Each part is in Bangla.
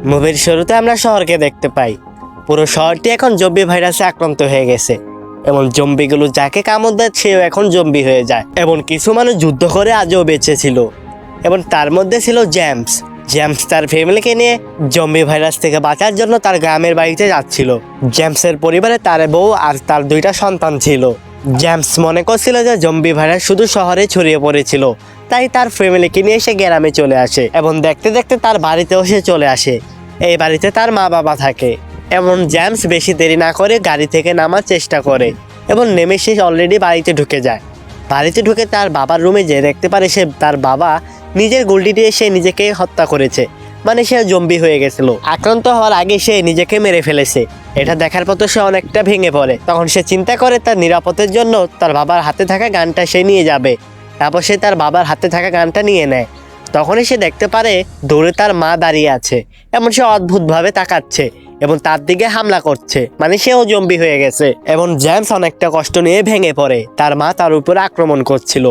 মুভির শুরুতে আমরা শহরকে দেখতে পাই। পুরো শহরটি এখন জম্বি ভাইরাসে আক্রান্ত হয়ে গেছে এবং জম্বিগুলো যাকে কামড় দেয় সেও এখন জম্বি হয়ে যায় এবং কিছু মানুষ যুদ্ধ করে আজও বেঁচে ছিল এবং তার মধ্যে ছিল জেমস। জেমস তার ফ্যামিলিকে নিয়ে জম্বি ভাইরাস থেকে বাঁচার জন্য তার গ্রামের বাড়িতে যাচ্ছিল। জেমসের পরিবারে তার বউ আর তার 2টা সন্তান ছিল। জেমস মনে করছিল যে জম্বি ভাইরাস শুধু শহরে ছড়িয়ে পড়েছিল, তাই তার ফ্যামিলিকে নিয়ে সে গ্রামে চলে আসে এবং দেখতে দেখতে তার বাড়িতেও সে চলে আসে। এই বাড়িতে তার মা বাবা থাকে এবং জেমস বেশি দেরি না করে গাড়ি থেকে নামার চেষ্টা করে এবং নেমে সে অলরেডি বাড়িতে ঢুকে যায়। বাড়িতে ঢুকে তার বাবার রুমে যেয়ে দেখতে পারে সে তার বাবা নিজের গুলটি দিয়ে সে নিজেকে হত্যা করেছে, মানে সে জম্বি হয়ে গেছিল। আক্রান্ত হওয়ার আগে সে নিজেকে মেরে ফেলেছে। এটা দেখার পর সে অনেকটা ভেঙে পড়ে। তখন সে চিন্তা করে তার নিরাপত্তার জন্য তার বাবার হাতে থাকা গানটা সে নিয়ে যাবে। তারপর সে তার বাবার হাতে থাকা গানটা নিয়ে নেয়। তখনই সে দেখতে পারে দূরে তার মা দাঁড়িয়ে আছে এবং সে অদ্ভুতভাবে তাকাচ্ছে এবং তার দিকে হামলা করছে, মানে সেও জম্বি হয়ে গেছে। এবং জেমস অনেকটা কষ্ট নিয়ে ভেঙে পড়ে। তার মা তার উপরে আক্রমণ করছিল।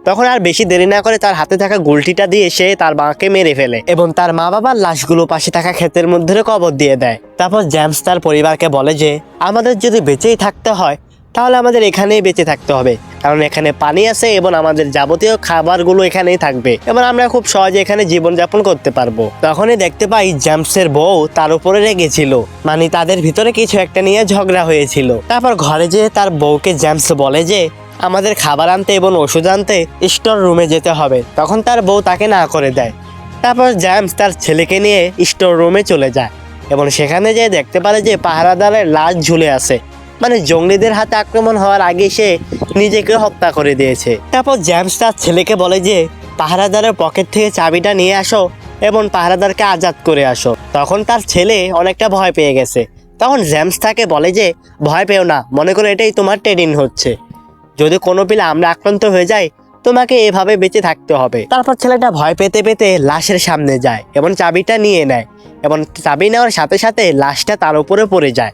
তখন আর বেশি দেরি না করে তার হাতে থাকা গুলটিটা দিয়ে সে তার মাকে মেরে ফেলে এবং তার মা বাবার লাশগুলো পাশে থাকা ক্ষেতের মধ্যে কবর দিয়ে দেয়। তারপর জেমস তার পরিবারকে বলে যে আমাদের যদি বেঁচেই থাকতে হয় তাহলে আমাদের এখানেই বেঁচে থাকতে হবে, কারণ এখানে পানি আছে এবং আমাদের যাবতীয় খাবারগুলো এখানেই থাকবে এবং আমরা খুব সহজে এখানে জীবনযাপন করতে পারবো। তখনই দেখতে পাই জেমসের বউ তার উপরে রেগেছিল, মানে তাদের ভিতরে কিছু একটা নিয়ে ঝগড়া হয়েছিল। তারপর ঘরে যেয়ে তার বউকে জেমস বলে যে আমাদের খাবার আনতে এবং ওষুধ আনতে স্টোর রুমে যেতে হবে। তখন তার বউ তাকে না করে দেয়। তারপর জেমস তার ছেলেকে নিয়ে স্টোর রুমে চলে যায় এবং সেখানে যেয়ে দেখতে পারে যে পাহারাদারের লাশ ঝুলে আছে, মানে জঙ্গলিদের হাতে আক্রমণ হওয়ার আগে সে নিজেকে হত্যা করে দিয়েছে। তারপর জেমস তার ছেলেকে বলে যে পাহারাদারের পকেট থেকে চাবিটা নিয়ে আসো এবং পাহারাদারকে আজাদ করে আসো। তখন তার ছেলে অনেকটা ভয় পেয়ে গেছে। তখন জেমস তাকে বলে যে ভয় পেও না, মনে করো এটাই তোমার ট্রেনিং হচ্ছে, যদি কোনো পিলে আমরা আক্রান্ত হয়ে যাই তোমাকে এভাবে বেঁচে থাকতে হবে। তারপর ছেলেটা ভয় পেতে পেতে লাশের সামনে যায় এবং চাবিটা নিয়ে নেয় এবং চাবি নেওয়ার সাথে সাথে লাশটা তার উপরে পড়ে যায়,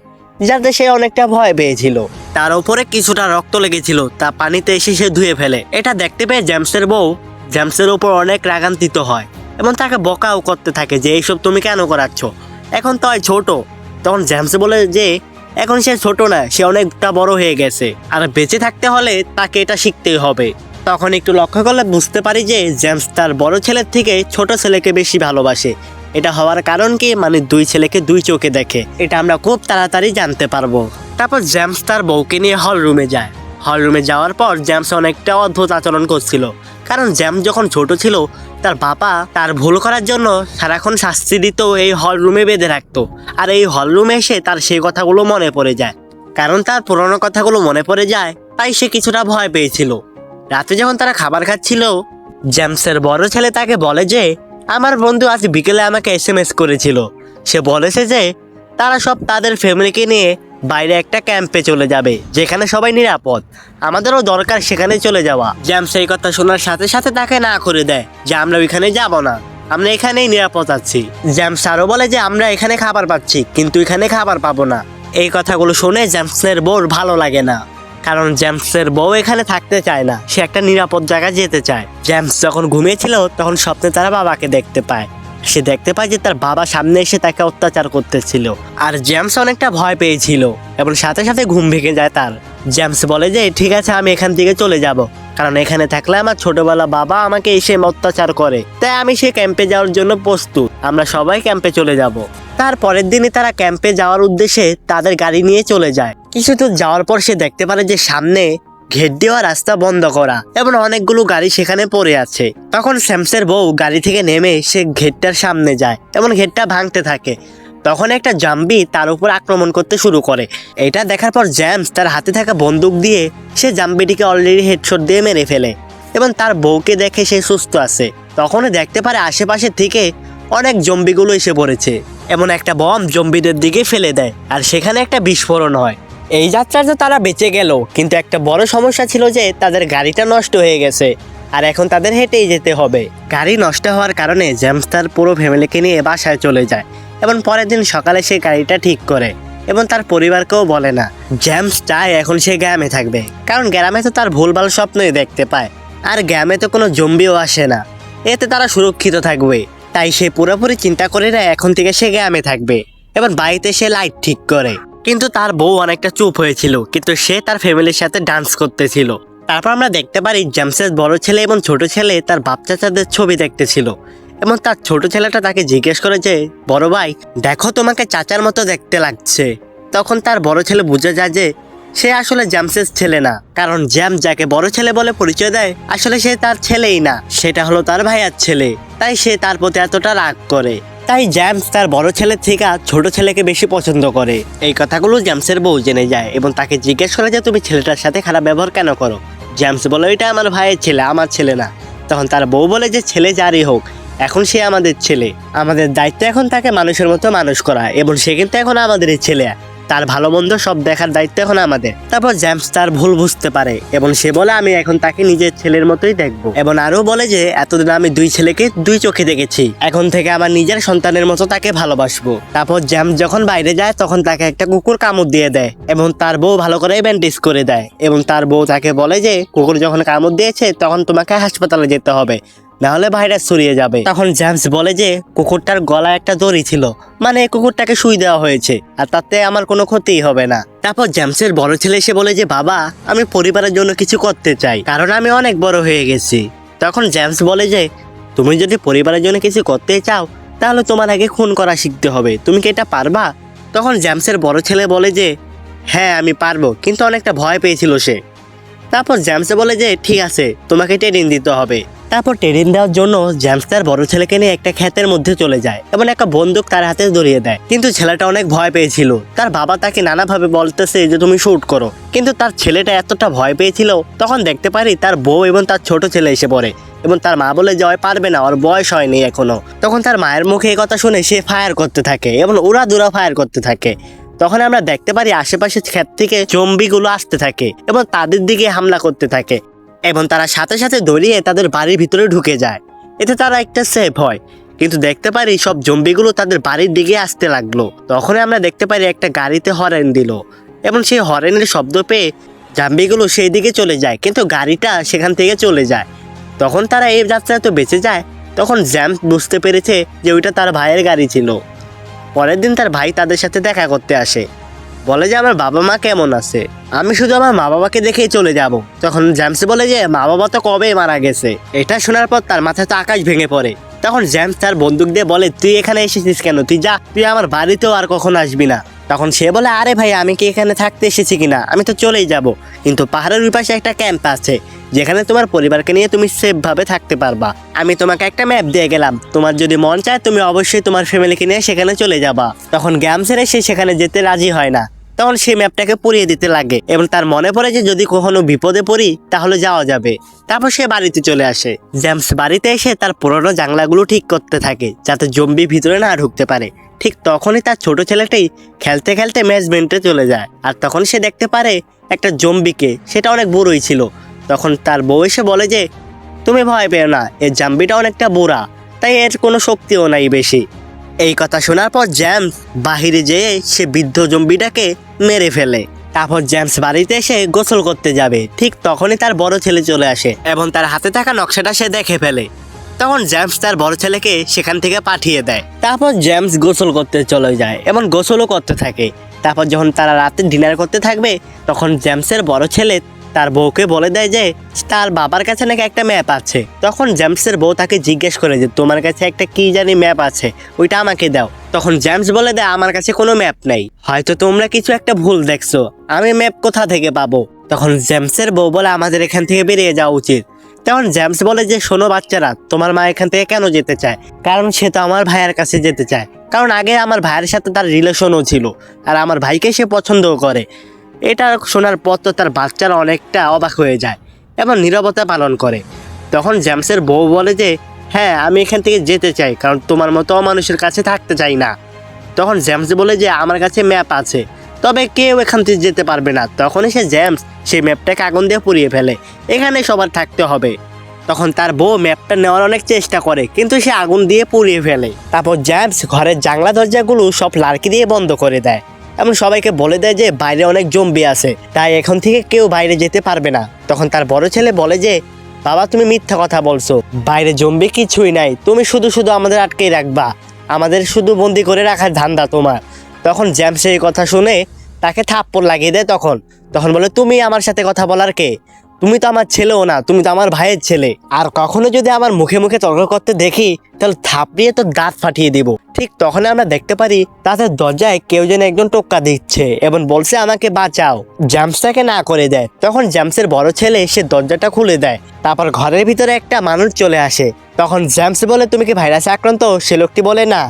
যাতে সে অনেকটা ভয় পেয়েছিল। তার উপরে কিছুটা রক্ত লেগেছিল, তা পানিতে এসে সে ধুয়ে ফেলে। এটা দেখতে পেয়ে জেমসের বউ জেমসের উপর অনেক রাগান্বিত হয় এবং তাকে বকাও করতে থাকে যে এইসব তুমি কেন করাচ্ছ, এখন তো ছোট। তখন জেমস বলে যে এখন সে ছোট না, সে অনেকটা বড় হয়ে গেছে আর বেঁচে থাকতে হলে তাকে এটা শিখতেই হবে। তখন একটু লক্ষ্য করলে বুঝতে পারি যে জেমস তার বড় ছেলের থেকে ছোট ছেলেকে বেশি ভালোবাসে। এটা হওয়ার কারণ কি, মানে 2 ছেলেকে 2 চোখে দেখে, এটা আমরা খুব তাড়াতাড়ি জানতে পারবো। তারপর জেমস তার বউকে নিয়ে হল রুমে যায়। হল রুমে যাওয়ার পর জেমস অনেকটা অদ্ভুত আচরণ করছিল, কারণ জেমস যখন ছোট ছিল তার বাবা তার ভুল করার জন্য সারাক্ষণ শাস্তি দিত, এই হল রুমে বেঁধে রাখতো। আর এই হল রুমে এসে তার সেই কথাগুলো মনে পড়ে যায়, কারণ তার পুরনো কথাগুলো মনে পড়ে যায়, তাই সে কিছুটা ভয় পেয়েছিল। রাতে যখন তারা খাবার খাচ্ছিল জেমসের বড় ছেলে তাকে বলে যে আমার বন্ধু আজ বিকেলে আমাকে SMS করেছিল। সে বলেছে যে তারা সব তাদের ফ্যামিলিকে নিয়ে বাইরে একটা ক্যাম্পে চলে যাবে যেখানে সবাই নিরাপদ, আমাদেরও দরকার সেখানে চলে যাওয়া। জেমস এই কথা শোনার সাথে সাথে তাকে না করে দেয় যে আমরা ওইখানে যাব না, আমরা এখানেই নিরাপদ আছি। জেমস আরও বলে যে আমরা এখানে খাবার পাচ্ছি কিন্তু এখানে খাবার পাবো না। এই কথাগুলো শুনে জেমসের বউর ভালো লাগে না, কারণ জেমসের বউ এখানে থাকতে চায় না, সে একটা নিরাপদ জায়গায় যেতে চায়। জেমস যখন ঘুমিয়েছিল তখন স্বপ্নে তারা বাবাকে দেখতে পায়। সে দেখতে পায় যে তার বাবা সামনে এসে তাকে অত্যাচার করতেছিল আর জেমস অনেকটা ভয় পেয়েছিল এবং সাথে সাথে ঘুম ভেঙে যায় তার। জেমস বলে যে ঠিক আছে আমি এখান থেকে চলে যাব, কারণ এখানে থাকলে আমার ছোটবেলা বাবা আমাকে এসে অত্যাচার করে, তাই আমি সে ক্যাম্পে যাওয়ার জন্য প্রস্তুত, আমরা সবাই ক্যাম্পে চলে যাব। তার পরের দিনই তারা ক্যাম্পে যাওয়ার উদ্দেশ্যে তাদের গাড়ি নিয়ে চলে যায়। কিছু দূর যাওয়ার পর সে দেখতে পারে যে সামনে ঘেট দেওয়া রাস্তা বন্ধ করা এবং অনেকগুলো গাড়ি সেখানে পড়ে আছে। তখন জেমসের বউ গাড়ি থেকে নেমে সে ঘেটটার সামনে যায় এবং ঘেটটা ভাঙতে থাকে। তখন একটা জম্বি তার উপর আক্রমণ করতে শুরু করে। এটা দেখার পর জেমস তার হাতে থাকা বন্দুক দিয়ে সে জম্বিটিকে অলরেডি হেডশট দিয়ে মেরে ফেলে এবং তার বউকে দেখে সে সুস্থ আছে। তখনই দেখতে পারে আশেপাশে থেকে অনেক জম্বিগুলো এসে পড়েছে এবং একটা বম জম্বিদের দিকে ফেলে দেয় আর সেখানে একটা বিস্ফোরণ হয়। এই যাত্রাতে তারা বেঁচে গেল, কিন্তু একটা বড় সমস্যা ছিল যে তাদের গাড়িটা নষ্ট হয়ে গেছে আর এখন তাদের হেঁটেই যেতে হবে। গাড়ি নষ্ট হওয়ার কারণে জেমস তার পুরো ফ্যামিলিকে নিয়ে বাসায় চলে যায় এবং পরের দিন সকালে সে গাড়িটা ঠিক করে এবং তার পরিবারকেও বলে না। জেমস চায় এখন সে গ্রামে থাকবে, কারণ গ্রামে তো তার ভুলভাল স্বপ্নই দেখতে পায় আর গ্রামে তো কোনো জম্বিও আসে না, এতে তারা সুরক্ষিত থাকবে। তাই সে পুরোপুরি চিন্তা করে না এখন থেকে সে গ্রামে থাকবে এবং বাড়িতে সে লাইট ঠিক করে। কিন্তু তার বউ অনেকটা চুপ হয়েছিল, কিন্তু সে তার ফ্যামিলির সাথে ডান্স করতেছিল। তারপর আমরা দেখতে পারি জেমসের বড় ছেলে এবং ছোট ছেলে তার বাপ চাচাদের ছবি দেখতেছিল এবং তার ছোট ছেলেটা তাকে জিজ্ঞেস করে যে, বড় ভাই দেখো তোমাকে চাচার মতো দেখতে লাগছে। তখন তার বড় ছেলে বুঝে যায় যে সে আসলে জেমসের ছেলে না, কারণ জেমস যাকে বড় ছেলে বলে পরিচয় দেয় আসলে সে তার ছেলেই না, সেটা হলো তার ভাইয়ার ছেলে। তাই সে তার প্রতি এতটা রাগ করে। তাই জেমস তার বড় ছেলের থেকে ছোট ছেলেকে বেশি পছন্দ করে। এই কথাগুলো জেমসের বউ জেনে যায় এবং তাকে জিজ্ঞেস করে যে তুমি ছেলেটার সাথে খারাপ ব্যবহার কেন করো। জেমস বলে এটা আমার ভাইয়ের ছেলে, আমার ছেলে না। তখন তার বউ বলে যে ছেলে যারই হোক এখন সে আমাদের ছেলে, আমাদের দায়িত্ব এখন তাকে মানুষের মতো মানুষ করা এবং সে কিন্তু এখন আমাদেরই ছেলে, তার ভালো মন্দ সব দেখার দায়িত্ব এখন আমাদের। তারপর জেমস তার ভুল বুঝতে পারে এবং সে বলে আমি এখন তাকে নিজের ছেলের মতোই দেখবো এবং আরো বলে যে এতদিন আমি দুই ছেলেকে দুই চোখে দেখেছি, এখন থেকে আমার নিজের সন্তানের মতো তাকে ভালোবাসবো। তারপর জেমস যখন বাইরে যায় তখন তাকে একটা কুকুর কামড় দিয়ে দেয় এবং তার বউ ভালো করে ব্যান্ডেজ করে দেয় এবং তার বউ তাকে বলে যে কুকুর যখন কামড় দিয়েছে তখন তোমাকে হাসপাতালে যেতে হবে, নাহলে ভাইরাস ছড়িয়ে যাবে। তখন জেমস বলে যে কুকুরটার গলায় একটা দড়ি ছিল, মানে কুকুরটাকে শুই দেওয়া হয়েছে আর তাতে আমার কোনো ক্ষতিই হবে না। তারপর জেমসের বড় ছেলে এসে বলে যে বাবা আমি পরিবারের জন্য কিছু করতে চাই, কারণ আমি অনেক বড় হয়ে গেছি। তখন জেমস বলে যে তুমি যদি পরিবারের জন্য কিছু করতে চাও তাহলে তোমার আগে খুন করা শিখতে হবে, তুমি কি এটা পারবা? তখন জেমসের বড় ছেলে বলে যে হ্যাঁ আমি পারবো, কিন্তু অনেকটা ভয় পেয়েছিল সে। তারপর জেমস বলে যে ঠিক আছে তোমাকে ট্রেনিং দিতে হবে। তারপর ট্রেনিং দেওয়ার জন্য জেমস তার বড় ছেলেকে নিয়ে একটা ক্ষেতের মধ্যে চলে যায় এবং একটা বন্দুক তার হাতে ধরিয়ে দেয়, কিন্তু ছেলেটা অনেক ভয় পেয়েছিল। তার বাবা তাকে নানাভাবে বলতেছে যে তুমি শুট করো, কিন্তু তার ছেলেটা এতটা ভয় পেয়েছিল। তখন দেখতে পারি তার বউ এবং তার ছোট ছেলে এসে পড়ে এবং তার মা বলে যে ওই পারবে না, ওর বয়স হয়নি এখনো। তখন তার মায়ের মুখে এই কথা শুনে সে ফায়ার করতে থাকে এবং উড়া দুরা ফায়ার করতে থাকে। তখন আমরা দেখতে পারি আশেপাশে ক্ষেত থেকে জম্বিগুলো আসতে থাকে এবং তাদের দিকে হামলা করতে থাকে এবং তারা সাথে সাথে দৌড়িয়ে তাদের বাড়ির ভিতরে ঢুকে যায়, এতে তারা একটা সেফ হয়। কিন্তু দেখতে পারি সব জম্বিগুলো তাদের বাড়ির দিকে আসতে লাগলো। তখন আমরা দেখতে পারি একটা গাড়িতে হরেন দিল এবং সেই হরেনের শব্দ পেয়ে জম্বিগুলো সেই দিকে চলে যায়, কিন্তু গাড়িটা সেখান থেকে চলে যায়। তখন তারা এই যাত্রায় তো বেঁচে যায়। তখন জেমস বুঝতে পেরেছে যে ওইটা তার ভাইয়ের গাড়ি ছিল। পরের দিন তার ভাই তাদের সাথে দেখা করতে আসে, বলে যে আমার বাবা মা কেমন আছে, আমি শুধু আমার মা বাবাকে দেখেই চলে যাব। তখন জেমস বলে যে মা বাবা তো কবে মারা গেছে। এটা শোনার পর তার মাথায় তো আকাশ ভেঙে পড়ে। তখন জেমস তার বন্দুক দিয়ে বলে তুই এখানে এসেছিস কেন, তুই যা, তুই আমার বাড়িতেও আর কখনো আসবি না। তখন সে বলে আরে ভাই আমি কি এখানে থাকতে এসেছি কিনা, আমি তো চলেই যাব, কিন্তু পাহাড়ের ওই পাশে একটা ক্যাম্প আছে যেখানে তোমার পরিবারকে নিয়ে তুমি সেফ ভাবে থাকতে পারবা। আমি তোমাকে একটা ম্যাপ দিয়ে গেলাম, তোমার যদি মন চায় তুমি অবশ্যই তোমার ফ্যামিলিকে নিয়ে সেখানে চলে যাবা। তখন গ্যামসের সে সেখানে যেতে রাজি হয় না। তখন সে ম্যাপটাকে পুড়িয়ে দিতে লাগে এবং তার মনে পড়ে যে যদি কখনো বিপদে পড়ি তাহলে যাওয়া যাবে। তারপর সে বাড়িতে চলে আসে। জেমস বাড়িতে এসে তার পুরোনো জানলাগুলো ঠিক করতে থাকে যাতে জম্বি ভিতরে না ঢুকতে পারে। ঠিক তখনই তার ছোট ছেলেটাই খেলতে খেলতে ম্যাচমেন্টে চলে যায়, আর তখন সে দেখতে পারে একটা জম্বিকে, সেটা অনেক বড়ই ছিল। তখন তার বউ এসে বলে যে তুমি ভয় পেও না, এই জম্বিটা অনেকটা বুড়া, তাই এর কোনো শক্তিও নাই বেশি। এই কথা শোনার পর জেমস বাহিরে যেয়ে সে বৃদ্ধ জম্বিটাকে মেরে ফেলে। তারপর জেমস বাড়িতে এসে গোসল করতে যাবে, ঠিক তখনই তার বড় ছেলে চলে আসে এবং তার হাতে থাকা নকশাটা সে দেখে ফেলে। তখন জেমস তার বড় ছেলেকে সেখান থেকে পাঠিয়ে দেয়। তারপর জেমস গোসল করতে চলে যায় এবং গোসলও করতে থাকে। তারপর যখন তারা রাতে ডিনার করতে থাকবে তখন জেমসের বড় ছেলে তার বউকে বলে দেয় যে তার বাবার কাছে নাকি একটা ম্যাপ আছে। তখন জেমসের বউ তাকে জিজ্ঞেস করে যে তোমার কাছে একটা কি জানি ম্যাপ আছে, ওইটা আমাকে দাও। তখন জেমস বলে দেয় আমার কাছে কোনো ম্যাপ নেই, হয়তো তোমরা কিছু একটা ভুল দেখছো, আমি ম্যাপ কোথা থেকে পাবো। তখন জেমসের বউ বলে আমাদের এখান থেকে বেরিয়ে যাওয়া উচিত। তখন জেমস বলে যে শোনো বাচ্চারা, তোমার মা এখান থেকে কেন যেতে চায়, কারণ সে তো আমার ভাইয়ের কাছে যেতে চায়, কারণ আগে আমার ভাইয়ের সাথে তার রিলেশনও ছিল আর আমার ভাইকে সে পছন্দও করে। এটা শোনার পর তো তার বাচ্চারা অনেকটা অবাক হয়ে যায় এবং নীরবতা পালন করে। তখন জেমসের বউ বলে যে হ্যাঁ আমি এখান থেকে যেতে চাই, কারণ তোমার মতো মানুষের কাছে থাকতে চাই না। তখন জেমস বলে যে আমার কাছে ম্যাপ আছে, তবে কেউ এখান থেকে যেতে পারবে না। তখনই জেমস সেই ম্যাপটাকে আগুন দিয়ে পুড়িয়ে ফেলে, এখানে সবার থাকতে হবে। তখন তার বউ ম্যাপটা নেওয়ার অনেক চেষ্টা করে, কিন্তু সে আগুন দিয়ে পুড়িয়ে ফেলে। তারপর জেমস ঘরের জানলা দরজাগুলো সব লার্কি দিয়ে বন্ধ করে দেয় এবং সবাইকে বলে দেয় যে বাইরে অনেক জম্বি আছে, তাই এখন থেকে কেউ বাইরে যেতে পারবে না। তখন তার বড় ছেলে বলে যে বাবা তুমি মিথ্যা কথা বলছো, বাইরে জম্বি কিছুই নাই, তুমি শুধু শুধু আমাদের আটকেই রাখবা, আমাদের শুধু বন্দি করে রাখার ধান্দা তোমার। তখন জেমস এই কথা শুনে তাকে থাপ্পড় লাগিয়ে দেয়। তখন তখন বলে তুমি আমার সাথে কথা বলার কে, তুমি তো আমার ছেলেও না, তুমি তো আমার ভাইয়ের ছেলে, আর কখনো যদি আমার মুখে মুখে তর্ক করতে দেখি তাহলে থাপড়িয়ে তো দাঁত ফাটিয়ে দিব। ঠিক তখন আমরা দেখতে পারি তাদের দরজায় কেউ যেন একজন টোক্কা দিচ্ছে এবং বলছে আমাকে বাঁচাও। জেমস তাকে না করে দেয়। তখন জেমসের বড় ছেলে সে দরজাটা খুলে দেয়। তারপর ঘরের ভিতরে একটা মানুষ চলে আসে। তখন জেমস বলে তুমি কি ভাইরাসে আক্রান্ত? সে লোকটি বলে না,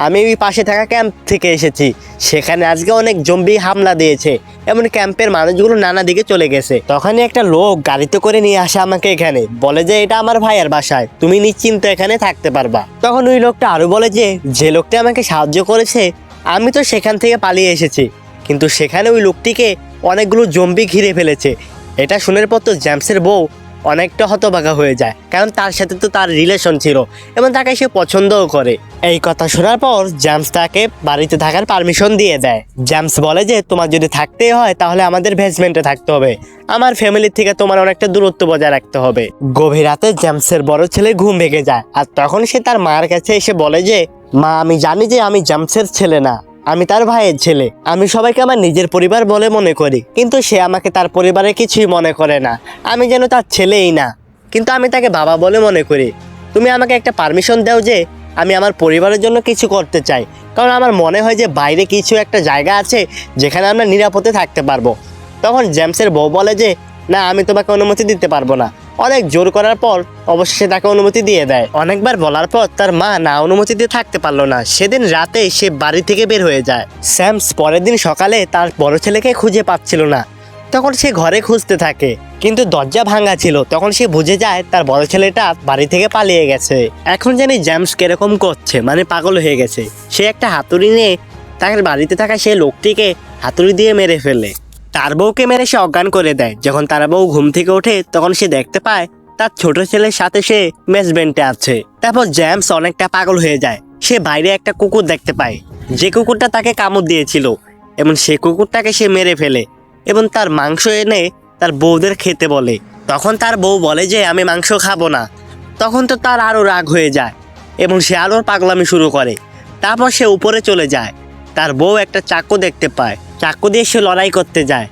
আমি ওই পাশে থাকা ক্যাম্প থেকে এসেছি, সেখানে আজকে অনেক জম্বি হামলা দিয়েছে, এমন ক্যাম্পের মানুষগুলো নানা দিকে চলে গেছে। তখনই একটা লোক গাড়িতে করে নিয়ে আসে আমাকে এখানে, বলে যে এটা আমার ভাইয়ের বাসায়, তুমি নিশ্চিন্ত এখানে থাকতে পারবা। তখন ওই লোকটা আরো বলে যে লোকটা আমাকে সাহায্য করেছে আমি তো সেখান থেকে পালিয়ে এসেছি, কিন্তু সেখানে ওই লোকটিকে অনেকগুলো জম্বি ঘিরে ফেলেছে। এটা শুনের পর তো জেমসের বউ অনেকটা হতবাকা হয়ে যায়, কারণ তার সাথে তো তার রিলেশন ছিল এবং তাকে সে পছন্দও করে। এই কথা শোনার পর জেমস তাকে বাড়িতে থাকার পারমিশন দিয়ে দেয়। জেমস বলে যে তোমার যদি থাকতেই হয় তাহলে আমাদের বেসমেন্টে থাকতে হবে, আমার ফ্যামিলির থেকে তোমার অনেকটা দূরত্ব বজায় রাখতে হবে। গভীর রাতে জেমসের বড় ছেলে ঘুম ভেঙে যায়, আর তখন সে তার মার কাছে এসে বলে যে মা, আমি জানি যে আমি জেমসের ছেলে না, আমি তার ভাইয়ের ছেলে, আমি সবাইকে আমার নিজের পরিবার বলে মনে করি, কিন্তু সে আমাকে তার পরিবারে কিছুই মনে করে না, আমি যেন তার ছেলেই না, কিন্তু আমি তাকে বাবা বলে মনে করি। তুমি আমাকে একটা পারমিশন দাও যে আমি আমার পরিবারের জন্য কিছু করতে চাই, কারণ আমার মনে হয় যে বাইরে কিছু একটা জায়গা আছে যেখানে আমরা নিরাপদে থাকতে পারবো। তখন জেমসের বউ বলে যে না, আমি তোমাকে অনুমতি দিতে পারবো না। অনেক জোর করার পর অবশেষে তাকে অনুমতি দিয়ে দেয়। অনেকবার বলার পর তার মা না অনুমতি দিয়ে থাকতে পারলো না। সেদিন রাতে সে বাড়ি থেকে বের হয়ে যায়। স্যামস পরের দিন সকালে তার বড় ছেলেকে খুঁজে পাচ্ছিল না। তখন সে ঘরে খুঁজতে থাকে, কিন্তু দরজা ভাঙা ছিল। তখন সে বুঝে যায় তার বড় ছেলেটা বাড়ি থেকে পালিয়ে গেছে। এখন জানি জেমস কিরকম করছে, মানে পাগল হয়ে গেছে। সে একটা হাতুড়ি নিয়ে তার বাড়িতে থাকা সেই লোকটিকে হাতুড়ি দিয়ে মেরে ফেলে। তার বউকে মেরে সে অজ্ঞান করে দেয়। যখন তার বউ ঘুম থেকে ওঠে তখন সে দেখতে পায় তার ছোট ছেলের সাথে সে মেসবেন্টে আছে। তারপর জেমস অনেকটা পাগল হয়ে যায়। সে বাইরে একটা কুকুর দেখতে পায়, যে কুকুরটা তাকে কামড় দিয়েছিল, এবং সেই কুকুরটাকে সে মেরে ফেলে এবং তার মাংস এনে তার বউদের খেতে বলে। তখন তার বউ বলে যে আমি মাংস খাবো না। তখন তো তার আরও রাগ হয়ে যায় এবং সে আরও পাগলামি শুরু করে। তারপর সে উপরে চলে যায়। তার বউ একটা চাকু দেখতে পায়, চাকু দিয়ে সে লড়াই করতে যায়।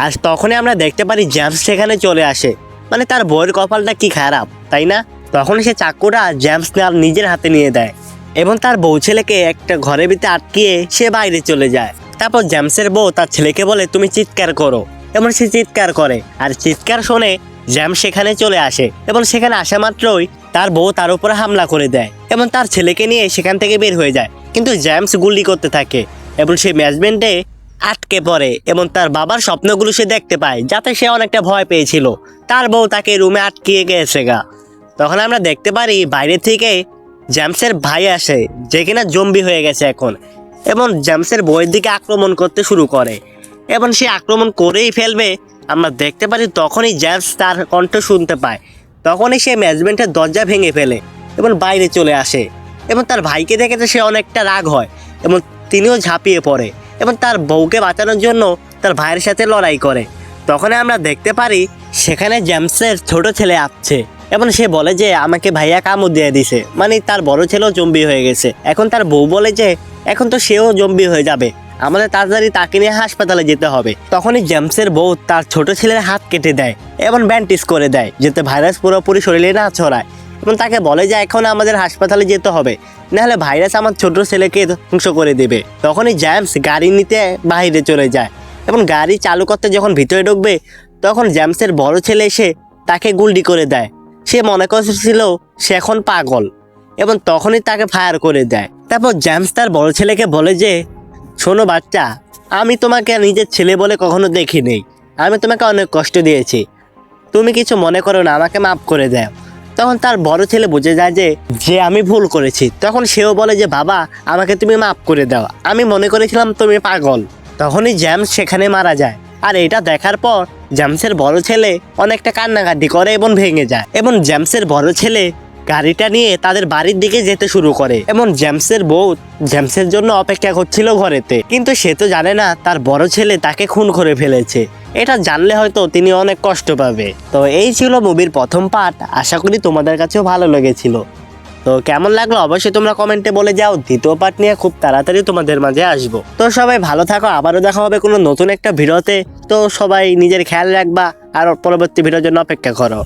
আর তখনই আমরা দেখতে পারি জেমস সেখানে চলে আসে। মানে তার বউয়ের কপালটা কি খারাপ, তাই না? তখন সে চাকুটা জেমস নিজের হাতে নিয়ে দেয় এবং তার বউ ছেলেকে একটা ঘরের ভিতরে আটকিয়ে সে বাইরে চলে যায়। তারপর জেমসের বউ তার ছেলেকে বলে তুমি চিৎকার করো, এবং সে চিৎকার করে। আর চিৎকার শুনে জেমস সেখানে চলে আসে এবং সেখানে আসা মাত্রই তার বউ তার উপরে হামলা করে দেয় এবং তার ছেলেকে নিয়ে সেখান থেকে বের হয়ে যায়। কিন্তু জেমস গুলি করতে থাকে এবং সে ম্যাচমেন্টে আটকে পড়ে এবং তার বাবার স্বপ্নগুলো সে দেখতে পায়, যাতে সে অনেকটা ভয় পেয়েছিল। তার বউ তাকে রুমে আটকিয়ে গেছে গা। তখন আমরা দেখতে পারি বাইরে থেকে জেমসের ভাই আসে, যে কিনা জম্বি হয়ে গেছে এখন, এবং জেমসের বউয়ের দিকে আক্রমণ করতে শুরু করে এবং সে আক্রমণ করেই ফেলবে। আমরা দেখতে পারি তখনই জেমস তার কণ্ঠ শুনতে পায়। তখনই সে ম্যানেজমেন্টের দরজা ভেঙে ফেলে এবং বাইরে চলে আসে এবং তার ভাইকে দেখে সে অনেকটা রাগ হয় এবং তিনিও ঝাঁপিয়ে পড়ে এবং তার বউকে বাঁচানোর জন্য তার ভাইয়ের সাথে লড়াই করে। তখন আমরা দেখতে পারি সেখানে জেমসের ছোট ছেলে আসছে এবং সে বলে যে আমাকে ভাইয়া কামড় দিয়ে দিছে, মানে তার বড় ছেলেও জম্বি হয়ে গেছে। এখন তার বউ বলে যে এখন তো সেও জম্বি হয়ে যাবে, আমাদের তাড়াতাড়ি তাকে নিয়ে হাসপাতালে যেতে হবে। তখনই জেমসের বউ তার ছোট ছেলের হাত কেটে দেয় এবং ব্যান্ডেজ করে দেয়, যাতে ভাইরাস পুরোপুরি শরীরে না ছড়ায়, এবং তাকে বলে যে এখন আমাদের হাসপাতালে যেতে হবে, নাহলে ভাইরাস আমার ছোট ছেলেকে ধ্বংস করে দেবে। তখনই জেমস গাড়ি নিতে বাইরে চলে যায় এবং গাড়ি চালু করতে যখন ভিতরে ঢুকবে তখন জেমসের বড় ছেলে এসে তাকে গুলি করে দেয়। সে মনে করছিল সে এখন পাগল এবং তখনই তাকে ফায়ার করে দেয়। তারপর জেমস তার বড় ছেলেকে বলে যে শোনো বাচ্চা, আমি তোমাকে নিজের ছেলে বলে কখনো দেখিনি, আমি তোমাকে অনেক কষ্ট দিয়েছি, তুমি কিছু মনে করো না, আমাকে মাফ করে দাও। তখন তার বড় ছেলে বুঝে যায় যে আমি ভুল করেছি। তখন সেও বলে যে বাবা, আমাকে তুমি মাফ করে দাও, আমি মনে করেছিলাম তুমি পাগল। তখনই জেমস সেখানে মারা যায়। আর এটা দেখার পর জেমসের বড় ছেলে অনেকটা কান্নাকাটি করে এবং ভেঙে যায় এবং জেমসের বড় ছেলে গাড়িটা নিয়ে তাদের বাড়ির দিকে যেতে শুরু করে। এমন জেমসের বউ জেমসের জন্য অপেক্ষা করছিল ঘরেতে, কিন্তু সে তো জানে না তার বড় ছেলে তাকে খুন করে ফেলেছে। এটা জানলে হয়তো তিনি অনেক কষ্ট পাবে। তো এই ছিল মুভির প্রথম পার্ট। আশা করি তোমাদের কাছেও ভালো লেগেছিল। তো কেমন লাগলো অবশ্যই তোমরা কমেন্টে বলে যাও। দ্বিতীয় পার্ট নিয়ে খুব তাড়াতাড়ি তোমাদের মাঝে আসবো। তো সবাই ভালো থাকো, আবারও দেখা হবে কোনো নতুন একটা ভিডিওতে। তো সবাই নিজের খেয়াল রাখবা আর পরবর্তী ভিডিওর জন্য অপেক্ষা করো।